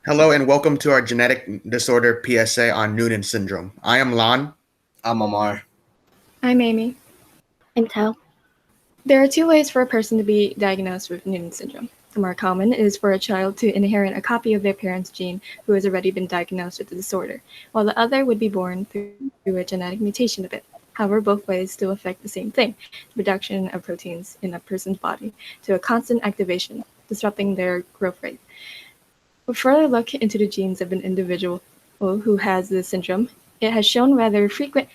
Hello and welcome to our genetic disorder PSA on Noonan Syndrome. I am Lon. I'm Amar. I'm Amy. I'm Tao. There are two ways for a person to be diagnosed with Noonan syndrome. The more common is for a child to inherit a copy of their parent's gene who has already been diagnosed with the disorder, while the other would be born through a genetic mutation of it. However, both ways still affect the same thing, the production of proteins in a person's body to a constant activation, disrupting their growth rate. A further look into the genes of an individual who has this syndrome, it has shown rather frequent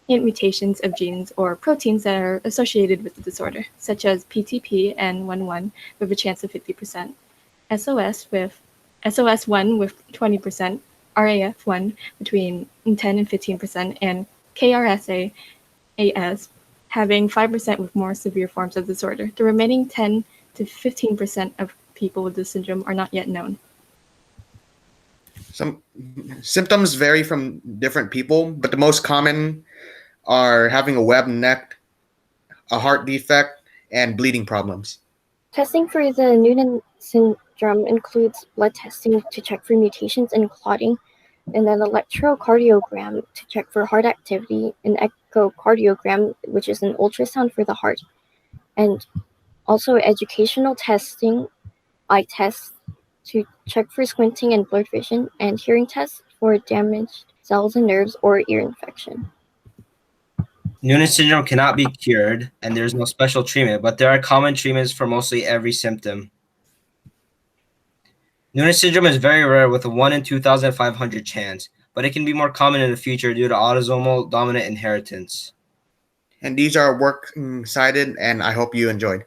mutations of genes or proteins that are associated with the disorder, such as PTP and 11 with a chance of 50%, SOS1 with 20%, RAF1 between 10 and 15%, and KRSA AS having 5% with more severe forms of disorder. The remaining 10 to 15% of people with this syndrome are not yet known. Some symptoms vary from different people, but the most common are having a webbed neck, a heart defect, and bleeding problems. Testing for the Noonan syndrome includes blood testing to check for mutations and clotting, and an electrocardiogram to check for heart activity, an echocardiogram, which is an ultrasound for the heart, and also educational testing, eye tests to check for squinting and blurred vision, and hearing tests for damaged cells and nerves or ear infection. Noonan syndrome cannot be cured, and there is no special treatment, but there are common treatments for mostly every symptom. Noonan syndrome is very rare with a 1 in 2,500 chance, but it can be more common in the future due to autosomal dominant inheritance. And these are works cited, and I hope you enjoyed.